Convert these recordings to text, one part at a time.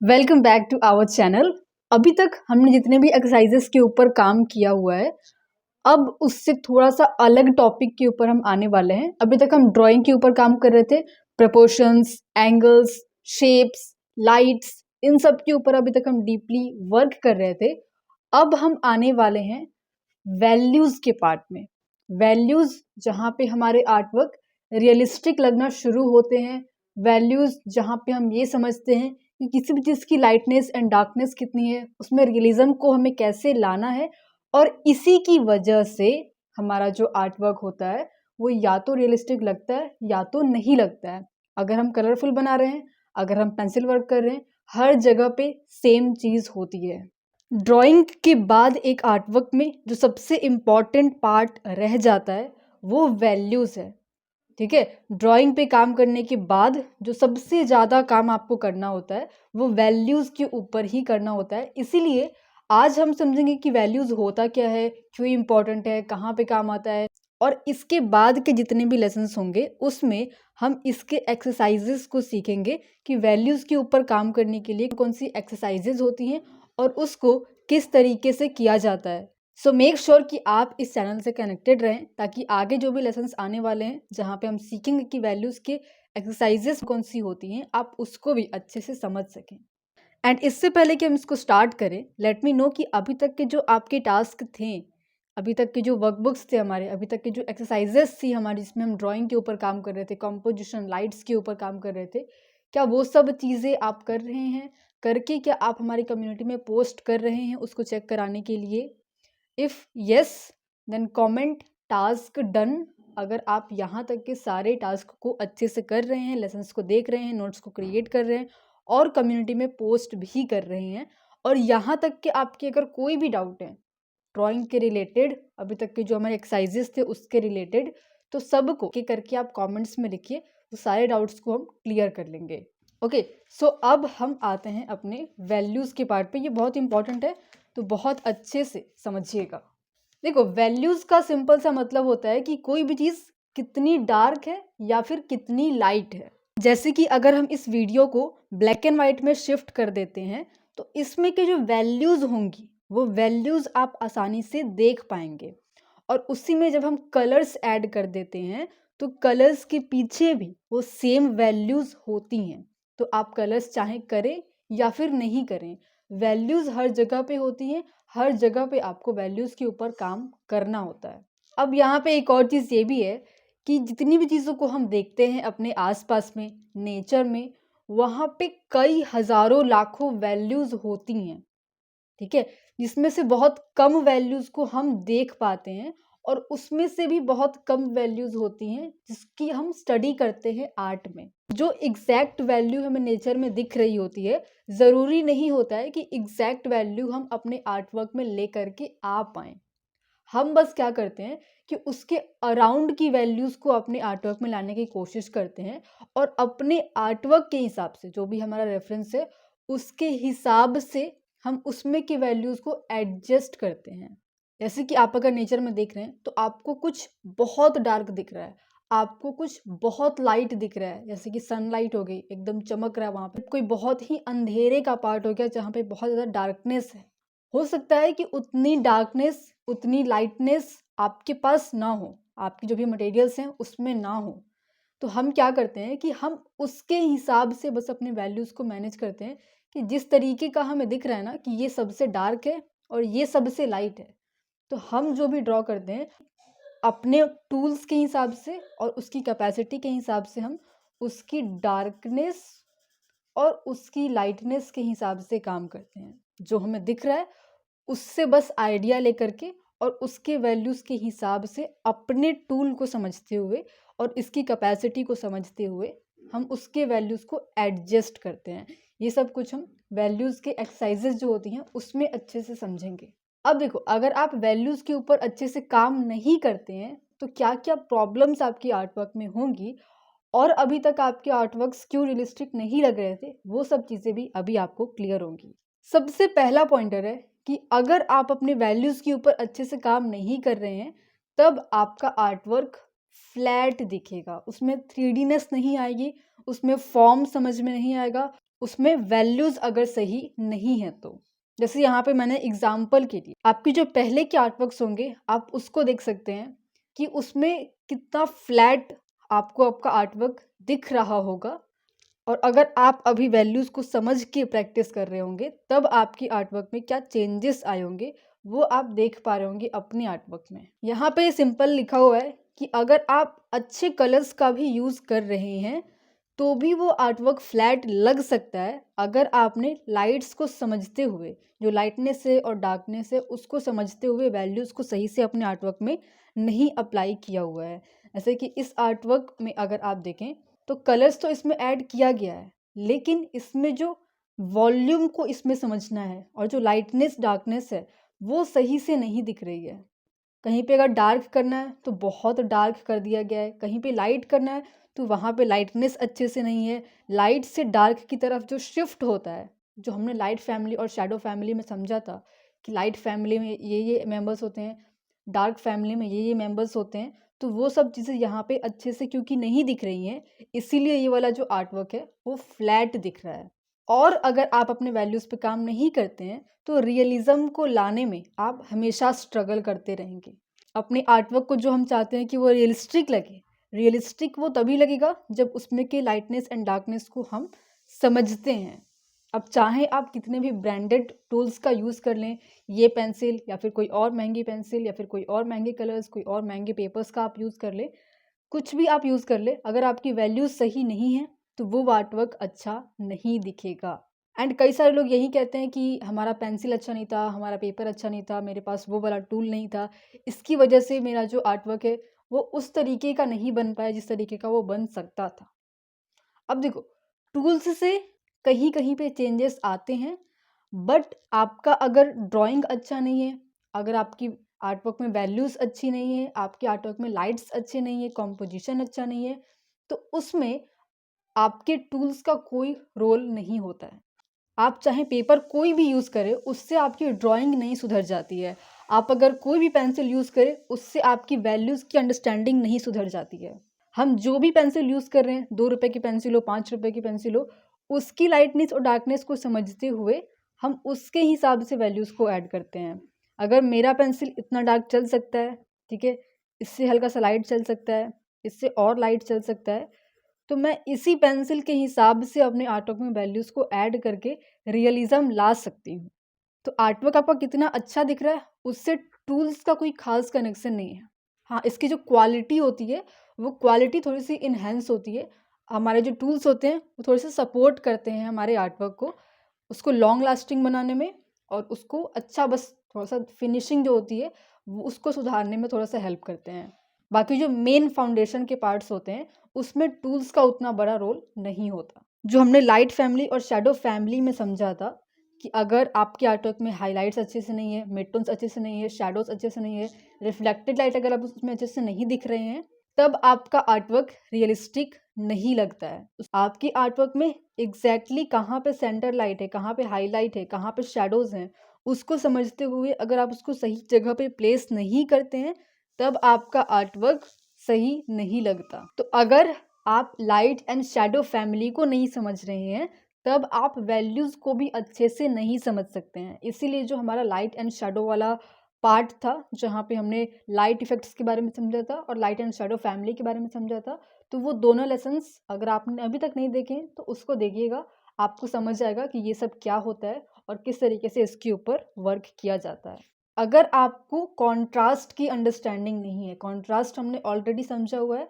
Welcome back to our channel. अभी तक हमने जितने भी एक्सरसाइजेस के ऊपर काम किया हुआ है, अब उससे थोड़ा सा अलग टॉपिक के ऊपर हम आने वाले हैं। अभी तक हम ड्राइंग के ऊपर काम कर रहे थे, प्रपोर्शंस, एंगल्स, शेप्स, लाइट्स, इन सब के ऊपर अभी तक हम डीपली वर्क कर रहे थे। अब हम आने वाले हैं वैल्यूज के पार्ट में। वैल्यूज जहाँ पे हमारे आर्टवर्क रियलिस्टिक लगना शुरू होते हैं, वैल्यूज जहाँ पे हम ये समझते हैं कि किसी भी चीज़ की लाइटनेस एंड डार्कनेस कितनी है, उसमें रियलिज्म को हमें कैसे लाना है, और इसी की वजह से हमारा जो आर्ट वर्क होता है वो या तो रियलिस्टिक लगता है या तो नहीं लगता है। अगर हम कलरफुल बना रहे हैं, अगर हम पेंसिल वर्क कर रहे हैं, हर जगह पे सेम चीज़ होती है। ड्राइंग के बाद एक आर्ट वर्क में जो सबसे इम्पॉर्टेंट पार्ट रह जाता है वो वैल्यूज़ है। ठीक है, ड्राइंग पे काम करने के बाद जो सबसे ज़्यादा काम आपको करना होता है वो वैल्यूज़ के ऊपर ही करना होता है। इसीलिए आज हम समझेंगे कि वैल्यूज़ होता क्या है, क्यों इम्पोर्टेंट है, कहाँ पे काम आता है, और इसके बाद के जितने भी लेसन्स होंगे उसमें हम इसके एक्सरसाइजेस को सीखेंगे कि वैल्यूज़ के ऊपर काम करने के लिए कौन सी एक्सरसाइजेज होती हैं और उसको किस तरीके से किया जाता है। सो मेक श्योर कि आप इस चैनल से कनेक्टेड रहें ताकि आगे जो भी लेसन्स आने वाले हैं जहाँ पे हम सीखेंगे कि वैल्यूज़ के एक्सरसाइजेस कौन सी होती हैं, आप उसको भी अच्छे से समझ सकें। एंड इससे पहले कि हम इसको स्टार्ट करें, लेट मी नो कि अभी तक के जो आपके टास्क थे, अभी तक के जो वर्कबुक्स थे हमारे, अभी तक की जो एक्सरसाइजेस थी हमारी जिसमें हम ड्राइंग के ऊपर काम कर रहे थे, कंपोजिशन, लाइट्स के ऊपर काम कर रहे थे, क्या वो सब चीज़ें आप कर रहे हैं? करके क्या आप हमारी कम्युनिटी में पोस्ट कर रहे हैं उसको चेक कराने के लिए? If yes, then comment task done. अगर आप यहाँ तक के सारे टास्क को अच्छे से कर रहे हैं, लेसन्स को देख रहे हैं, नोट्स को क्रिएट कर रहे हैं और कम्युनिटी में पोस्ट भी कर रहे हैं, और यहाँ तक कि आपके अगर कोई भी डाउट है ड्राइंग के रिलेटेड, अभी तक के जो हमारे एक्सरसाइजेस थे उसके रिलेटेड, तो सबको के करके आप कमेंट्स में लिखिए, तो सारे डाउट्स को हम क्लियर कर लेंगे। ओके, सो अब हम आते हैं अपने वैल्यूज़ के पार्ट पे। ये बहुत इंपॉर्टेंट है, तो बहुत अच्छे से समझिएगा। देखो, वैल्यूज़ का सिंपल सा मतलब होता है कि कोई भी चीज़ कितनी डार्क है या फिर कितनी लाइट है। जैसे कि अगर हम इस वीडियो को ब्लैक एंड वाइट में शिफ्ट कर देते हैं तो इसमें के जो वैल्यूज़ होंगी वो वैल्यूज़ आप आसानी से देख पाएंगे, और उसी में जब हम कलर्स ऐड कर देते हैं तो कलर्स के पीछे भी वो सेम वैल्यूज़ होती हैं। तो आप कलर्स चाहे करें या फिर नहीं करें, वैल्यूज़ हर जगह पे होती हैं, हर जगह पे आपको वैल्यूज़ के ऊपर काम करना होता है। अब यहाँ पे एक और चीज़ ये भी है कि जितनी भी चीज़ों को हम देखते हैं अपने आसपास में, नेचर में, वहाँ पे कई हज़ारों लाखों वैल्यूज़ होती हैं। ठीक है, जिसमें से बहुत कम वैल्यूज़ को हम देख पाते हैं और उसमें से भी बहुत कम वैल्यूज़ होती हैं जिसकी हम स्टडी करते हैं आर्ट में। जो एग्जैक्ट वैल्यू हमें नेचर में दिख रही होती है, ज़रूरी नहीं होता है कि एग्जैक्ट वैल्यू हम अपने आर्ट वर्क में ले करके आ पाएँ। हम बस क्या करते हैं कि उसके अराउंड की वैल्यूज़ को अपने आर्टवर्क में लाने की कोशिश करते हैं, और अपने आर्टवर्क के हिसाब से जो भी हमारा रेफरेंस है उसके हिसाब से हम उसमें की वैल्यूज़ को एडजस्ट करते हैं। जैसे कि आप अगर नेचर में देख रहे हैं तो आपको कुछ बहुत डार्क दिख रहा है, आपको कुछ बहुत लाइट दिख रहा है, जैसे कि सनलाइट हो गई, एकदम चमक रहा है, वहाँ पे कोई बहुत ही अंधेरे का पार्ट हो गया जहाँ पे बहुत ज़्यादा डार्कनेस है। हो सकता है कि उतनी डार्कनेस, उतनी लाइटनेस आपके पास ना हो, आपकी जो भी मटेरियल्स हैं उसमें ना हो। तो हम क्या करते हैं कि हम उसके हिसाब से बस अपने वैल्यूज़ को मैनेज करते हैं कि जिस तरीके का हमें दिख रहा है ना कि ये सबसे डार्क है और ये सबसे लाइट है, तो हम जो भी ड्रॉ करते हैं अपने टूल्स के हिसाब से और उसकी कैपेसिटी के हिसाब से हम उसकी डार्कनेस और उसकी लाइटनेस के हिसाब से काम करते हैं। जो हमें दिख रहा है उससे बस आइडिया लेकर के और उसके वैल्यूज़ के हिसाब से अपने टूल को समझते हुए और इसकी कैपेसिटी को समझते हुए हम उसके वैल्यूज़ को एडजस्ट करते हैं। ये सब कुछ हम वैल्यूज़ के एक्सरसाइजेज जो होती हैं उसमें अच्छे से समझेंगे। अब देखो, अगर आप वैल्यूज़ के ऊपर अच्छे से काम नहीं करते हैं तो क्या क्या प्रॉब्लम्स आपकी आर्टवर्क में होंगी, और अभी तक आपके आर्टवर्क्स क्यों रियलिस्टिक नहीं लग रहे थे, वो सब चीज़ें भी अभी आपको क्लियर होंगी। सबसे पहला पॉइंटर है कि अगर आप अपने वैल्यूज़ के ऊपर अच्छे से काम नहीं कर रहे हैं तब आपका आर्टवर्क फ्लैट दिखेगा, उसमें 3Dनेस नहीं आएगी, उसमें फॉर्म समझ में नहीं आएगा, उसमें वैल्यूज़ अगर सही नहीं है तो। जैसे यहाँ पे मैंने एग्ज़ाम्पल के लिए आपकी जो पहले के आर्टवर्क्स होंगे, आप उसको देख सकते हैं कि उसमें कितना फ्लैट आपको आपका आर्टवर्क दिख रहा होगा, और अगर आप अभी वैल्यूज़ को समझ के प्रैक्टिस कर रहे होंगे, तब आपकी आर्टवर्क में क्या चेंजेस आए होंगे, वो आप देख पा रहे होंगे अपनी आर्टवर्क में। यहाँ पे सिंपल लिखा हुआ है कि अगर आप अच्छे कलर्स का भी यूज़ कर रहे हैं, तो भी वो आर्टवर्क फ्लैट लग सकता है अगर आपने लाइट्स को समझते हुए, जो लाइटनेस है और डार्कनेस है, उसको समझते हुए वैल्यूज़ को सही से अपने आर्टवर्क में नहीं अप्लाई किया हुआ है। जैसे कि इस आर्टवर्क में अगर आप देखें, तो कलर्स तो इसमें ऐड किया गया है, लेकिन इसमें जो वॉल्यूम को इसमें समझना है और जो लाइटनेस डार्कनेस है, वो सही से नहीं दिख रही है। कहीं पे अगर डार्क करना है तो बहुत डार्क कर दिया गया है, कहीं पे लाइट करना है तो वहाँ पे लाइटनेस अच्छे से नहीं है। लाइट से डार्क की तरफ जो शिफ्ट होता है, जो हमने लाइट फैमिली और शैडो फैमिली में समझा था कि लाइट फैमिली में ये मेंबर्स होते हैं, डार्क फैमिली में ये मेंबर्स होते हैं, तो वो सब चीज़ें यहाँ पे अच्छे से क्योंकि नहीं दिख रही हैं, इसीलिए ये वाला जो आर्टवर्क है वो फ्लैट दिख रहा है। और अगर आप अपने वैल्यूज़ पे काम नहीं करते हैं, तो रियलिज़्म को लाने में आप हमेशा स्ट्रगल करते रहेंगे। अपने आर्टवर्क को जो हम चाहते हैं कि वो रियलिस्टिक लगे, रियलिस्टिक वो तभी लगेगा जब उसमें के लाइटनेस एंड डार्कनेस को हम समझते हैं। अब चाहे आप कितने भी ब्रांडेड टूल्स का यूज़ कर लें, ये पेंसिल या फिर कोई और महंगी पेंसिल या फिर कोई और महंगे कलर्स, कोई और महंगे पेपर्स का आप यूज़ कर लें, कुछ भी आप यूज़ कर ले, अगर आपकी वैल्यूज़ सही नहीं है, तो वो आर्टवर्क अच्छा नहीं दिखेगा। एंड कई सारे लोग यही कहते हैं कि हमारा पेंसिल अच्छा नहीं था, हमारा पेपर अच्छा नहीं था, मेरे पास वो वाला टूल नहीं था, इसकी वजह से मेरा जो आर्टवर्क है वो उस तरीके का नहीं बन पाया जिस तरीके का वो बन सकता था। अब देखो, टूल्स से कहीं कहीं पे चेंजेस आते हैं, बट आपका अगर ड्राइंग अच्छा नहीं है, अगर आपकी आर्टवर्क में वैल्यूज़ अच्छी नहीं है, आपके आर्टवर्क में लाइट्स अच्छे नहीं है, कॉम्पोजिशन अच्छा नहीं है, तो उसमें आपके टूल्स का कोई रोल नहीं होता है। आप चाहे पेपर कोई भी यूज़ करें, उससे आपकी ड्राइंग नहीं सुधर जाती है। आप अगर कोई भी पेंसिल यूज़ करें, उससे आपकी वैल्यूज़ की अंडरस्टैंडिंग नहीं सुधर जाती है। हम जो भी पेंसिल यूज़ कर रहे हैं, 2 रुपए की पेंसिल हो, 5 रुपए की पेंसिल हो, उसकी लाइटनेस और डार्कनेस को समझते हुए हम उसके हिसाब से वैल्यूज़ को ऐड करते हैं। अगर मेरा पेंसिल इतना डार्क चल सकता है, ठीक है, इससे हल्का-सा लाइट चल सकता है, इससे और लाइट चल सकता है, तो मैं इसी पेंसिल के हिसाब से अपने आर्टवर्क में वैल्यूज़ को ऐड करके रियलिज़्म ला सकती हूँ। तो आर्टवर्क आपका कितना अच्छा दिख रहा है, उससे टूल्स का कोई ख़ास कनेक्शन नहीं है। हाँ, इसकी जो क्वालिटी होती है, वो क्वालिटी थोड़ी-सी एनहांस होती है। हमारे जो टूल्स होते हैं, वो थोड़े-से सपोर्ट करते हैं हमारे आर्टवर्क को, उसको लॉन्ग लास्टिंग बनाने में, और उसको अच्छा बस थोड़ा-सा फिनिशिंग जो होती है, वो उसको सुधारने में थोड़ा-सा हेल्प करते हैं। बाकी जो मेन फाउंडेशन के पार्ट्स होते हैं, उसमें टूल्स का उतना बड़ा रोल नहीं होता। जो हमने लाइट फैमिली और शैडो फैमिली में समझा था कि अगर आपके आर्टवर्क में हाइलाइट्स अच्छे से नहीं है, मिड टोन्स अच्छे से नहीं है, शैडोज़ अच्छे से नहीं है, रिफ्लेक्टेड लाइट अगर आप उसमें अच्छे से नहीं दिख रहे हैं, तब आपका आर्टवर्क रियलिस्टिक नहीं लगता है। आपकी आर्टवर्क में एग्ज़ैक्टली कहाँ पे सेंटर लाइट है, कहाँ पे हाइलाइट है, कहाँ पे शैडोज़ हैं, उसको समझते हुए अगर आप उसको सही जगह पे प्लेस नहीं करते हैं, तब आपका आर्टवर्क सही नहीं लगता। तो अगर आप लाइट एंड शैडो फैमिली को नहीं समझ रहे हैं, तब आप वैल्यूज़ को भी अच्छे से नहीं समझ सकते हैं। इसीलिए जो हमारा लाइट एंड शैडो वाला पार्ट था, जहाँ पे हमने लाइट इफ़ेक्ट्स के बारे में समझा था और लाइट एंड शैडो फैमिली के बारे में समझा था, तो वो दोनों लेसन्स अगर आपने अभी तक नहीं देखे हैं, तो उसको देखिएगा। आपको समझ आएगा कि ये सब क्या होता है और किस तरीके से इसके ऊपर वर्क किया जाता है। अगर आपको कॉन्ट्रास्ट की अंडरस्टैंडिंग नहीं है, कॉन्ट्रास्ट हमने ऑलरेडी समझा हुआ है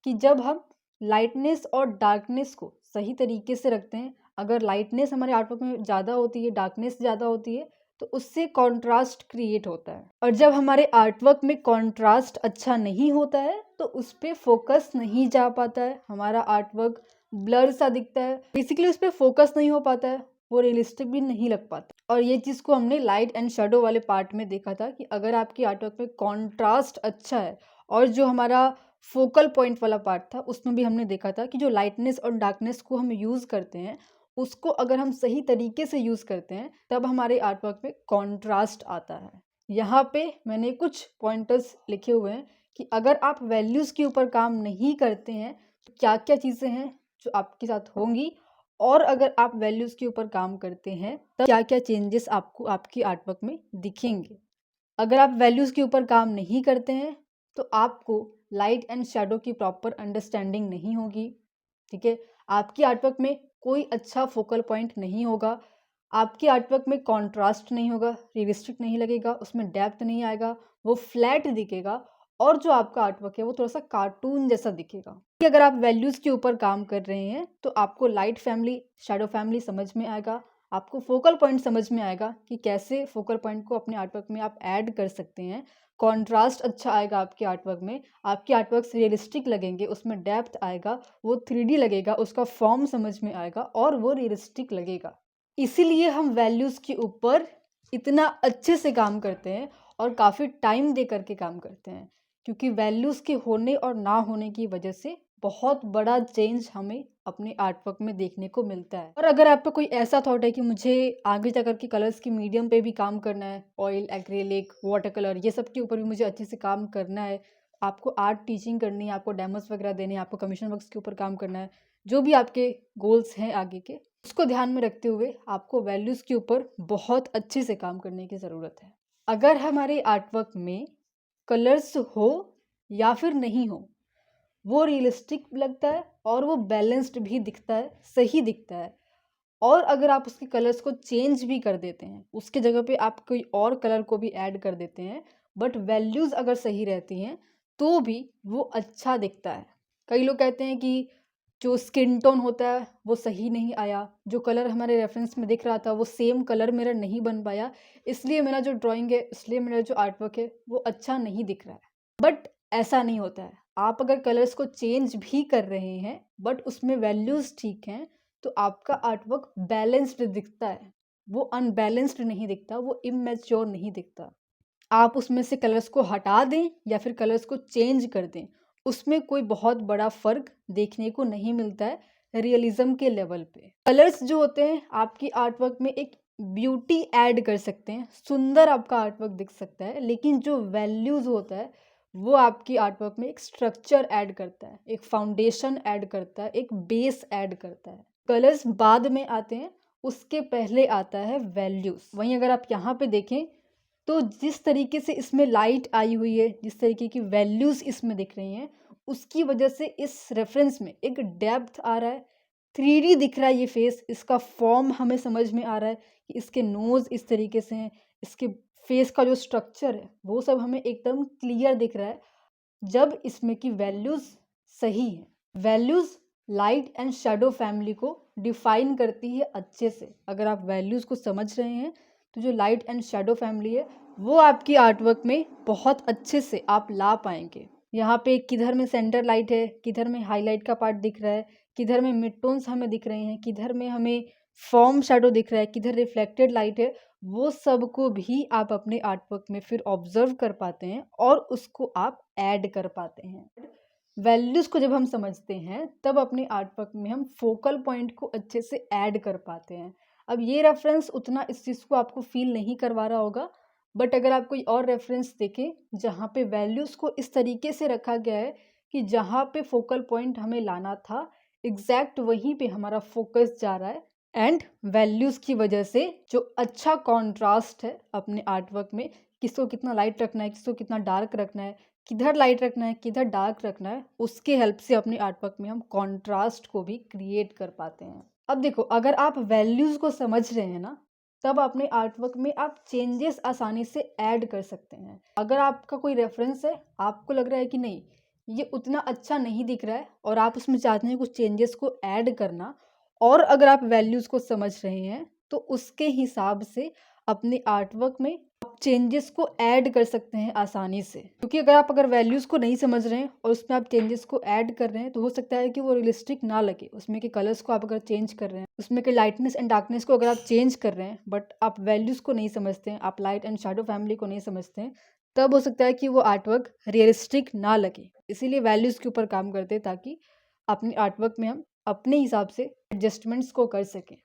कि जब हम लाइटनेस और डार्कनेस को सही तरीके से रखते हैं, अगर लाइटनेस हमारे आर्टवर्क में ज़्यादा होती है, डार्कनेस ज़्यादा होती है, तो उससे कॉन्ट्रास्ट क्रिएट होता है। और जब हमारे आर्टवर्क में कॉन्ट्रास्ट अच्छा नहीं होता है, तो उस पे फोकस नहीं जा पाता है, हमारा आर्टवर्क ब्लर सा दिखता है। बेसिकली उस पे फोकस नहीं हो पाता है, वो रियलिस्टिक भी नहीं लग पाता। और ये चीज़ को हमने लाइट एंड शेडो वाले पार्ट में देखा था कि अगर आपकी आर्टवर्क में कॉन्ट्रास्ट अच्छा है, और जो हमारा फोकल पॉइंट वाला पार्ट था, उसमें भी हमने देखा था कि जो लाइटनेस और डार्कनेस को हम यूज़ करते हैं, उसको अगर हम सही तरीके से यूज़ करते हैं, तब हमारे आर्टवर्क में कॉन्ट्रास्ट आता है। यहाँ पे मैंने कुछ पॉइंटर्स लिखे हुए हैं कि अगर आप वैल्यूज़ के ऊपर काम नहीं करते हैं, तो क्या क्या चीज़ें हैं जो आपके साथ होंगी, और अगर आप वैल्यूज़ के ऊपर काम करते हैं तब क्या क्या चेंजेस आपको आपकी आर्टवर्क में दिखेंगे। अगर आप वैल्यूज़ के ऊपर काम नहीं करते हैं तो आपको लाइट एंड शैडो की प्रॉपर अंडरस्टैंडिंग नहीं होगी, ठीक है। आपकी आर्टवर्क में कोई अच्छा फोकल पॉइंट नहीं होगा, आपकी आर्टवर्क में कॉन्ट्रास्ट नहीं होगा, रियलिस्टिक नहीं लगेगा, उसमें डेप्थ नहीं आएगा, वो फ्लैट दिखेगा और जो आपका आर्टवर्क है वो थोड़ा-सा कार्टून जैसा दिखेगा। कि अगर आप वैल्यूज़ के ऊपर काम कर रहे हैं तो आपको लाइट फैमिली, शैडो फैमिली समझ में आएगा, आपको फोकल पॉइंट समझ में आएगा कि कैसे फोकल पॉइंट को अपने आर्टवर्क में आप ऐड कर सकते हैं। कॉन्ट्रास्ट अच्छा आएगा आपके आर्टवर्क में, आपके आर्टवर्क्स रियलिस्टिक लगेंगे, उसमें डेप्थ आएगा, वो 3D लगेगा, उसका फॉर्म समझ में आएगा और वो रियलिस्टिक लगेगा। इसीलिए हम वैल्यूज़ के ऊपर इतना अच्छे से काम करते हैं और काफ़ी टाइम दे करके काम करते हैं, क्योंकि वैल्यूज़ के होने और ना होने की वजह से बहुत बड़ा चेंज हमें अपने आर्टवर्क में देखने को मिलता है। और अगर आपका कोई ऐसा थॉट है कि मुझे आगे जाकर के कलर्स की मीडियम पे भी काम करना है, ऑयल, एक्रेलिक, वाटर कलर, ये सब के ऊपर भी मुझे अच्छे से काम करना है, आपको आर्ट टीचिंग करनी है, आपको डेमोस वगैरह देने हैं, आपको कमीशन वर्क्स के ऊपर काम करना है, जो भी आपके गोल्स हैं आगे के, उसको ध्यान में रखते हुए आपको वैल्यूज़ के ऊपर बहुत अच्छे से काम करने की ज़रूरत है। अगर हमारे आर्टवर्क में कलर्स हो या फिर नहीं हो, वो रियलिस्टिक लगता है और वो बैलेंस्ड भी दिखता है, सही दिखता है। और अगर आप उसके कलर्स को चेंज भी कर देते हैं, उसके जगह पे आप कोई और कलर को भी ऐड कर देते हैं, बट वैल्यूज़ अगर सही रहती हैं, तो भी वो अच्छा दिखता है। कई लोग कहते हैं कि जो स्किन टोन होता है, वो सही नहीं आया, जो कलर हमारे रेफरेंस में दिख रहा था, वो सेम कलर मेरा नहीं बन पाया, इसलिए मेरा जो ड्राइंग है, इसलिए मेरा जो आर्टवर्क है, वो अच्छा नहीं दिख रहा है। बट ऐसा नहीं होता है। आप अगर कलर्स को चेंज भी कर रहे हैं, बट उसमें वैल्यूज़ ठीक हैं, तो आपका आर्टवर्क बैलेंस्ड दिखता है, वो अनबैलेंस्ड नहीं दिखता, वो इमैच्योर नहीं दिखता। आप उसमें से कलर्स को हटा दें या फिर कलर्स को चेंज कर दें, उसमें कोई बहुत बड़ा फ़र्क देखने को नहीं मिलता है रियलिज़्म के लेवल पे। कलर्स जो होते हैं आपकी आर्टवर्क में एक ब्यूटी ऐड कर सकते हैं, सुंदर आपका आर्टवर्क दिख सकता है, लेकिन जो वैल्यूज़ होता है वो आपकी आर्टवर्क में एक स्ट्रक्चर ऐड करता है, एक फाउंडेशन ऐड करता है, एक बेस ऐड करता है। कलर्स बाद में आते हैं, उसके पहले आता है वैल्यूज़। वहीं अगर आप यहाँ पे देखें तो जिस तरीके से इसमें लाइट आई हुई है, जिस तरीके की वैल्यूज़ इसमें दिख रही हैं, उसकी वजह से इस रेफरेंस में एक डेप्थ आ रहा है, 3D दिख रहा है ये फेस, इसका फॉर्म हमें समझ में आ रहा है कि इसके नोज़ इस तरीके से हैं, इसके फेस का जो स्ट्रक्चर है, वो सब हमें एकदम क्लियर दिख रहा है, जब इसमें की वैल्यूज़ सही हैं। Values light and shadow family को डिफ़ाइन करती है अच्छे से। अगर आप वैल्यूज़ को समझ रहे हैं, तो जो लाइट एंड शैडो फैमिली है, वो आपकी आर्टवर्क में बहुत अच्छे से आप ला पाएँगे। यहाँ पे किधर में सेंटर लाइट है, किधर में हाइलाइट का पार्ट दिख रहा है, किधर में मिड टोन्स हमें दिख रहे हैं, किधर में हमें फॉर्म शैडो दिख रहा है, किधर रिफ्लेक्टेड लाइट है, वो सब को भी आप अपने आर्टवर्क में फिर ऑब्ज़र्व कर पाते हैं और उसको आप ऐड कर पाते हैं। वैल्यूज़ को जब हम समझते हैं, तब अपने आर्टवर्क में हम फोकल पॉइंट को अच्छे से ऐड कर पाते हैं। अब ये रेफ़रेंस उतना इस चीज़ को आपको फ़ील नहीं करवा रहा होगा, बट अगर आप कोई और रेफ़रेंस देखें, जहाँ पे वैल्यूज़ को इस तरीके से रखा गया है कि जहाँ पे फोकल पॉइंट हमें लाना था, एग्ज़ैक्ट वहीं पे हमारा फ़ोकस जा रहा है एंड वैल्यूज़ की वजह से जो अच्छा कॉन्ट्रास्ट है अपने आर्टवर्क में, किसको कितना लाइट रखना है, किसको कितना डार्क रखना है, किधर लाइट रखना है, किधर डार्क रखना है, उसके हेल्प से अपने आर्टवर्क में हम कॉन्ट्रास्ट को भी क्रिएट कर पाते हैं। अब देखो, अगर आप वैल्यूज़ को समझ रहे हैं ना, तब अपने आर्टवर्क में आप चेंजेस आसानी से ऐड कर सकते हैं। अगर आपका कोई रेफरेंस है, आपको लग रहा है कि नहीं, ये उतना अच्छा नहीं दिख रहा है और आप उसमें चाहते हैं कुछ चेंजेस को ऐड करना, और अगर आप वैल्यूज़ को समझ रहे हैं, तो उसके हिसाब से अपने आर्टवर्क में आप चेंजेस को ऐड कर सकते हैं आसानी से। क्योंकि अगर वैल्यूज़ को नहीं समझ रहे हैं और उसमें आप चेंजेस को ऐड कर रहे हैं, तो हो सकता है कि वो रियलिस्टिक ना लगे। उसमें के कलर्स को आप अगर चेंज कर रहे हैं, उसमें के लाइटनेस एंड डार्कनेस को अगर आप चेंज कर रहे हैं, बट आप वैल्यूज़ को नहीं समझते हैं, आप लाइट एंड शैडो फैमिली को नहीं समझते हैं, तब हो सकता है कि वो आर्टवर्क रियलिस्टिक ना लगे। इसीलिए वैल्यूज़ के ऊपर काम करते हैं, ताकि अपने आर्टवर्क में हम अपने हिसाब से एडजस्टमेंट्स को कर सकें।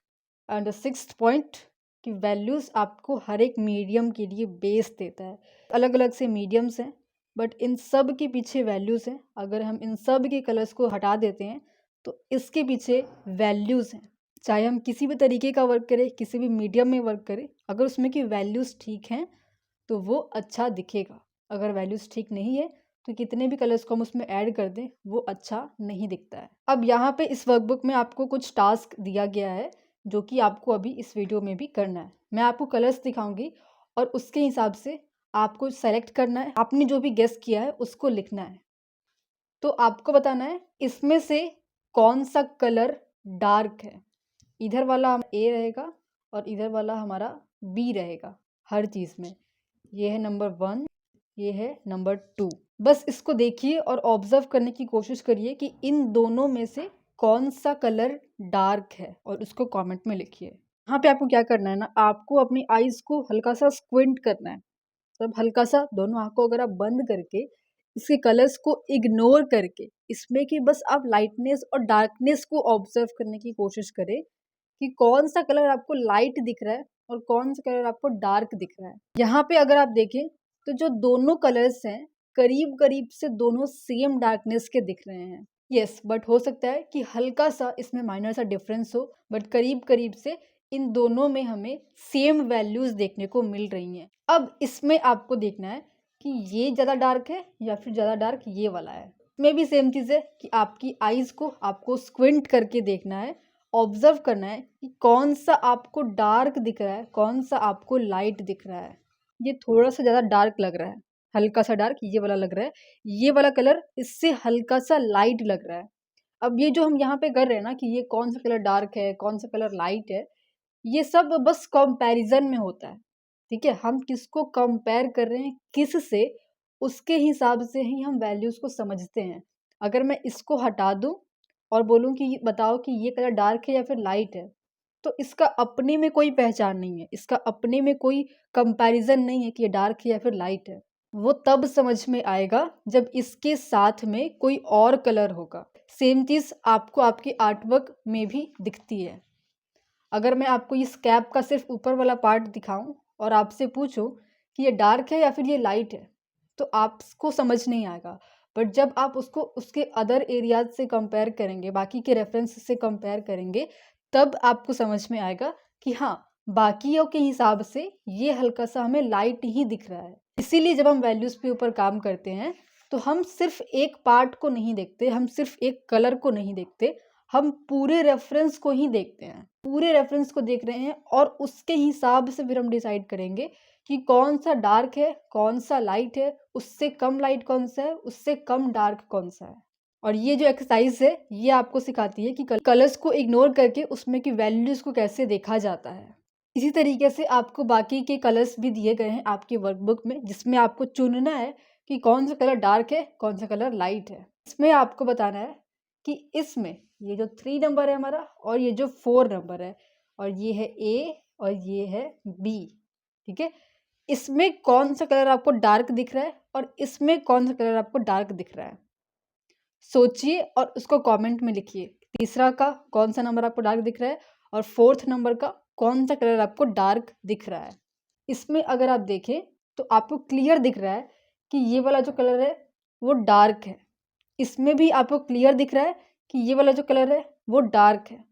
एंड द सिक्स्थ पॉइंट, कि वैल्यूज़ आपको हर एक मीडियम के लिए बेस देता है। अलग अलग से मीडियम्स हैं, बट इन सब के पीछे वैल्यूज़ हैं। अगर हम इन सब के कलर्स को हटा देते हैं, तो इसके पीछे वैल्यूज़ हैं। चाहे हम किसी भी तरीके का वर्क करें, किसी भी मीडियम में वर्क करें, अगर उसमें की वैल्यूज़ ठीक हैं तो वो अच्छा दिखेगा। अगर वैल्यूज़ ठीक नहीं है तो कितने भी कलर्स को हम उसमें ऐड कर दें वो अच्छा नहीं दिखता है। अब यहाँ पे इस वर्कबुक में आपको कुछ टास्क दिया गया है जो कि आपको अभी इस वीडियो में भी करना है। मैं आपको कलर्स दिखाऊंगी और उसके हिसाब से आपको सेलेक्ट करना है। आपने जो भी गेस किया है उसको लिखना है। तो आपको बताना है इसमें से कौन सा कलर डार्क है। इधर वाला ए रहेगा और इधर वाला हमारा बी रहेगा हर चीज़ में। ये है नंबर 1, ये है नंबर 2। बस इसको देखिए और ऑब्जर्व करने की कोशिश करिए कि इन दोनों में से कौन सा कलर डार्क है और उसको कमेंट में लिखिए। यहाँ पे आपको क्या करना है ना, आपको अपनी आईज को हल्का सा स्क्विंट करना है। तब हल्का सा दोनों आँख को अगर आप बंद करके इसके कलर्स को इग्नोर करके इसमें कि बस आप लाइटनेस और डार्कनेस को ऑब्जर्व करने की कोशिश करें कि कौन सा कलर आपको लाइट दिख रहा है और कौन सा कलर आपको डार्क दिख रहा है। यहाँ पे अगर आप देखें तो जो दोनों कलर्स हैं करीब करीब से दोनों सेम डार्कनेस के दिख रहे हैं। यस, बट हो सकता है कि हल्का सा इसमें माइनर सा डिफरेंस हो, बट करीब करीब से इन दोनों में हमें सेम वैल्यूज देखने को मिल रही हैं। अब इसमें आपको देखना है कि ये ज़्यादा डार्क है या फिर ज़्यादा डार्क ये वाला है। इसमें भी सेम चीज़ है कि आपकी आईज को आपको स्क्विंट करके देखना है, ऑब्जर्व करना है कि कौन सा आपको डार्क दिख रहा है, कौन सा आपको लाइट दिख रहा है। ये थोड़ा सा ज़्यादा डार्क लग रहा है, हल्का सा डार्क ये वाला लग रहा है। ये वाला कलर इससे हल्का सा लाइट लग रहा है। अब ये जो हम यहाँ पे कर रहे हैं ना कि ये कौन सा कलर डार्क है, कौन सा कलर लाइट है, ये सब बस कंपैरिजन में होता है। ठीक है, हम किसको कंपेयर कर रहे हैं किस से, उसके हिसाब से ही हम वैल्यूज़ को समझते हैं। अगर मैं इसको हटा दूँ और बोलूँ कि बताओ कि ये कलर डार्क है या फिर लाइट है, तो इसका अपने में कोई पहचान नहीं है, इसका अपने में कोई कंपैरिजन नहीं है कि ये डार्क है या फिर लाइट है। वो तब समझ में आएगा जब इसके साथ में कोई और कलर होगा। सेम चीज़ आपको आपके आर्टवर्क में भी दिखती है। अगर मैं आपको इस कैप का सिर्फ ऊपर वाला पार्ट दिखाऊं और आपसे पूछूं कि ये डार्क है या फिर ये लाइट है, तो आपको समझ नहीं आएगा। बट जब आप उसको उसके अदर एरियाज से कंपेयर करेंगे, बाकी के रेफरेंस से कंपेयर करेंगे, तब आपको समझ में आएगा कि हाँ, बाकियों के हिसाब से ये हल्का सा हमें लाइट ही दिख रहा है। इसीलिए जब हम वैल्यूज़ के ऊपर काम करते हैं तो हम सिर्फ एक पार्ट को नहीं देखते, हम सिर्फ एक कलर को नहीं देखते, हम पूरे रेफरेंस को ही देखते हैं। पूरे रेफरेंस को देख रहे हैं और उसके हिसाब से फिर हम डिसाइड करेंगे कि कौन सा डार्क है, कौन सा लाइट है, उससे कम लाइट कौन सा है, उससे कम डार्क कौन सा है। और ये जो एक्सरसाइज है ये आपको सिखाती है कि कलर्स को इग्नोर करके उसमें की वैल्यूज को कैसे देखा जाता है। इसी तरीके से आपको बाकी के कलर्स भी दिए गए हैं आपकी वर्कबुक में, जिसमें आपको चुनना है कि कौन सा कलर डार्क है, कौन सा कलर लाइट है। इसमें आपको बताना है कि इसमें ये जो 3 नंबर है हमारा और ये जो 4 नंबर है और ये है ए और ये है बी, ठीक है, इसमें कौन सा कलर आपको डार्क दिख रहा है और इसमें कौन सा कलर आपको डार्क दिख रहा है। सोचिए और उसको कमेंट में लिखिए। तीसरा का कौन सा नंबर आपको डार्क दिख रहा है और 4th नंबर का कौन सा कलर आपको डार्क दिख रहा है। इसमें अगर आप देखें तो आपको क्लियर दिख रहा है कि ये वाला जो कलर है वो डार्क है। इसमें भी आपको क्लियर दिख रहा है कि ये वाला जो कलर है वो डार्क है।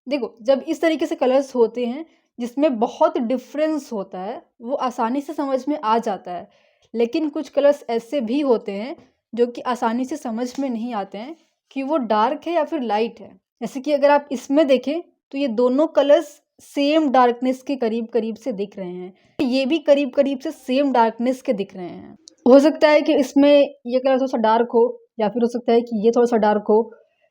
देखो, जब इस तरीके से कलर्स होते हैं जिसमें बहुत डिफरेंस होता है वो आसानी से समझ में आ जाता है। लेकिन कुछ कलर्स ऐसे भी होते हैं जो कि आसानी से समझ में नहीं आते हैं कि वो डार्क है या फिर लाइट है। जैसे कि अगर आप इसमें देखें तो ये दोनों कलर्स सेम डार्कनेस के करीब करीब से दिख रहे हैं, ये भी करीब करीब से सेम डार्कनेस के दिख रहे हैं। हो सकता है कि इसमें ये कलर थोड़ा सा डार्क हो या फिर हो सकता है कि ये थोड़ा सा डार्क हो,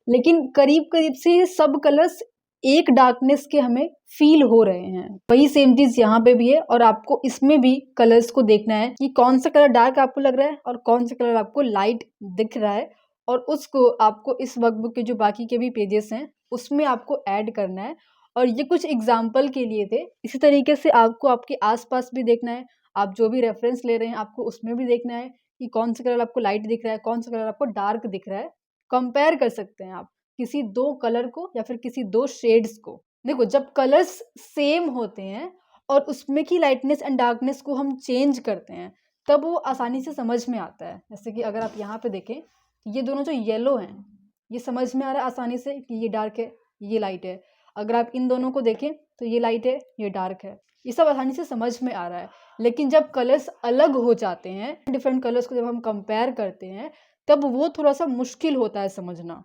लेकिन करीब करीब से ये सब कलर्स एक डार्कनेस के हमें फील हो रहे हैं। वही सेम चीज यहाँ पे भी है और आपको इसमें भी कलर्स को देखना है कि कौन सा कलर डार्क आपको लग रहा है और कौन सा कलर आपको लाइट दिख रहा है, और उसको आपको इस वर्कबुक के जो बाकी के भी पेजेस हैं उसमें आपको ऐड करना है। और ये कुछ एग्जाम्पल के लिए थे। इसी तरीके से आपको आपके आसपास भी देखना है, आप जो भी रेफरेंस ले रहे हैं आपको उसमें भी देखना है कि कौन सा कलर आपको लाइट दिख रहा है, कौन सा कलर आपको डार्क दिख रहा है। कंपेयर कर सकते हैं आप किसी 2 कलर को या फिर किसी 2 शेड्स को। देखो, जब कलर्स सेम होते हैं और उसमें की लाइटनेस एंड डार्कनेस को हम चेंज करते हैं तब वो आसानी से समझ में आता है। जैसे कि अगर आप यहाँ पे देखें, ये दोनों जो येलो हैं ये समझ में आ रहा है आसानी से कि ये डार्क है ये लाइट है। अगर आप इन दोनों को देखें तो ये लाइट है, ये डार्क है, ये सब आसानी से समझ में आ रहा है। लेकिन जब कलर्स अलग हो जाते हैं, डिफरेंट कलर्स को जब हम कंपेयर करते हैं, तब वो थोड़ा सा मुश्किल होता है समझना।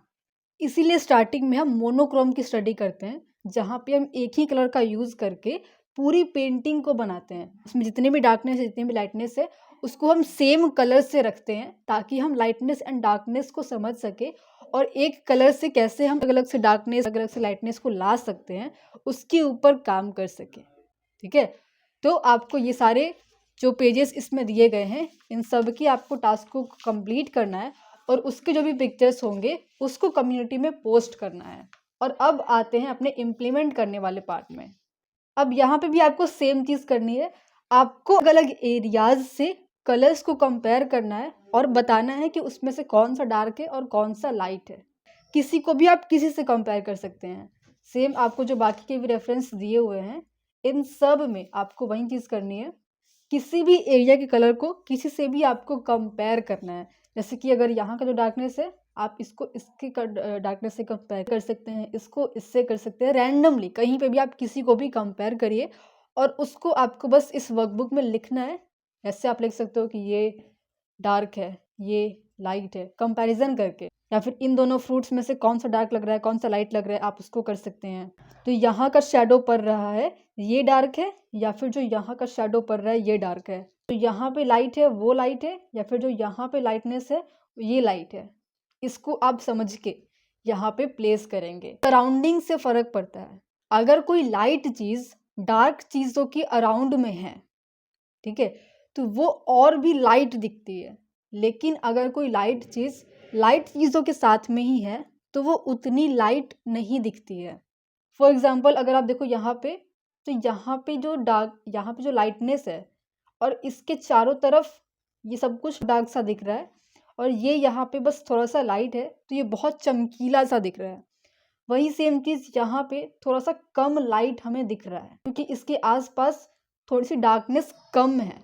इसीलिए स्टार्टिंग में हम मोनोक्रोम की स्टडी करते हैं, जहाँ पे हम एक ही कलर का यूज़ करके पूरी पेंटिंग को बनाते हैं। उसमें जितने भी डार्कनेस है, जितनी भी लाइटनेस है, उसको हम सेम कलर से रखते हैं ताकि हम लाइटनेस एंड डार्कनेस को समझ सके और एक कलर से कैसे हम अलग अलग से डार्कनेस, अलग अलग से लाइटनेस को ला सकते हैं, उसके ऊपर काम कर सके। ठीक है, तो आपको ये सारे जो पेजेस इसमें दिए गए हैं, इन सब की आपको टास्क को कंप्लीट करना है और उसके जो भी पिक्चर्स होंगे उसको कम्युनिटी में पोस्ट करना है। और अब आते हैं अपने इम्प्लीमेंट करने वाले पार्ट में। अब यहाँ पे भी आपको सेम चीज़ करनी है। आपको अलग अलग एरियाज से कलर्स को कंपेयर करना है और बताना है कि उसमें से कौन सा डार्क है और कौन सा लाइट है। किसी को भी आप किसी से कंपेयर कर सकते हैं। सेम आपको जो बाकी के भी रेफरेंस दिए हुए हैं, इन सब में आपको वही चीज़ करनी है। किसी भी एरिया के कलर को किसी से भी आपको कंपेयर करना है। जैसे कि अगर यहाँ का जो डार्कनेस है, आप इसको इसके डार्कनेस से कंपेयर कर सकते हैं, इसको इससे कर सकते हैं। रैंडमली कहीं पे भी आप किसी को भी कंपेयर करिए और उसको आपको बस इस वर्कबुक में लिखना है। ऐसे आप लिख सकते हो कि ये डार्क है, ये लाइट है, कंपैरिजन करके। या फिर इन दोनों फ्रूट्स में से कौन सा डार्क लग रहा है, कौन सा लाइट लग रहा है, आप उसको कर सकते हैं। तो यहाँ का शेडो पड़ रहा है, ये डार्क है, या फिर जो यहाँ का शेडो पड़ रहा है ये डार्क है। तो यहाँ पे लाइट है, वो लाइट है, या फिर जो यहाँ पे लाइटनेस है ये लाइट है। इसको आप समझ के यहाँ पे प्लेस करेंगे। सराउंडिंग से फर्क पड़ता है। अगर कोई लाइट चीज़ डार्क चीज़ों की अराउंड में है, ठीक है, तो वो और भी लाइट दिखती है। लेकिन अगर कोई लाइट चीज़ लाइट चीज़ों के साथ में ही है तो वो उतनी लाइट नहीं दिखती है। फॉर एग्जांपल अगर आप देखो यहाँ पे, तो यहाँ पे जो लाइटनेस है और इसके चारों तरफ ये सब कुछ डार्क सा दिख रहा है और ये यहाँ पे बस थोड़ा सा लाइट है, तो ये बहुत चमकीला सा दिख रहा है। वही सेम चीज़ यहाँ पे थोड़ा सा कम लाइट हमें दिख रहा है क्योंकि इसके आसपास थोड़ी सी डार्कनेस कम है।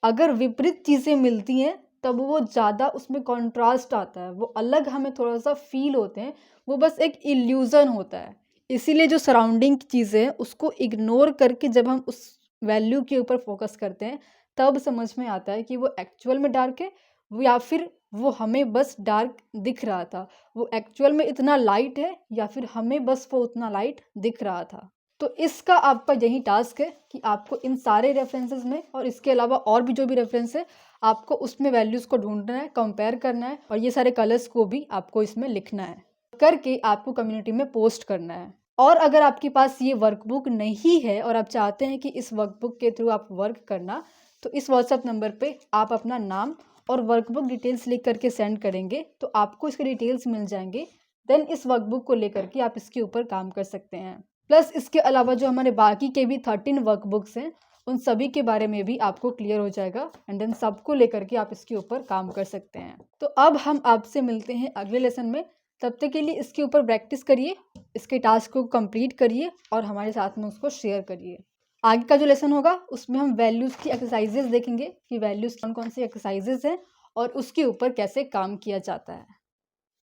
अगर विपरीत चीज़ें मिलती हैं तब वो ज़्यादा उसमें कॉन्ट्रास्ट आता है, वो अलग हमें थोड़ा सा फील होते हैं, वो बस एक इल्यूज़न होता है। इसीलिए जो सराउंडिंग चीज़ें हैं उसको इग्नोर करके जब हम उस वैल्यू के ऊपर फोकस करते हैं तब समझ में आता है कि वो एक्चुअल में डार्क है या फिर वो हमें बस डार्क दिख रहा था, वो एक्चुअल में इतना लाइट है या फिर हमें बस वो उतना लाइट दिख रहा था। तो इसका आपका यही टास्क है कि आपको इन सारे रेफरेंसेस में और इसके अलावा और भी जो भी रेफरेंस है आपको उसमें वैल्यूज़ को ढूंढना है, कंपेयर करना है और ये सारे कलर्स को भी आपको इसमें लिखना है, करके आपको कम्युनिटी में पोस्ट करना है। और अगर आपके पास ये वर्कबुक नहीं है और आप चाहते हैं कि इस वर्कबुक के थ्रू आप वर्क करना, तो इस व्हाट्सएप नंबर पे आप अपना नाम और वर्कबुक डिटेल्स लिख करके सेंड करेंगे तो आपको इसके डिटेल्स मिल जाएंगे। देन इस वर्कबुक को लेकर के आप इसके ऊपर काम कर सकते हैं। प्लस इसके अलावा जो हमारे बाकी के भी 13 वर्कबुक्स हैं उन सभी के बारे में भी आपको क्लियर हो जाएगा एंड देन सबको लेकर के आप इसके ऊपर काम कर सकते हैं। तो अब हम आपसे मिलते हैं अगले लेसन में। तब तक के लिए इसके ऊपर प्रैक्टिस करिए, इसके टास्क को कंप्लीट करिए और हमारे साथ में उसको शेयर करिए। आगे का जो लेसन होगा उसमें हम वैल्यूज़ की एक्सरसाइजेज देखेंगे कि वैल्यूज़ कौन कौन सी एक्सरसाइजेज हैं और उसके ऊपर कैसे काम किया जाता है।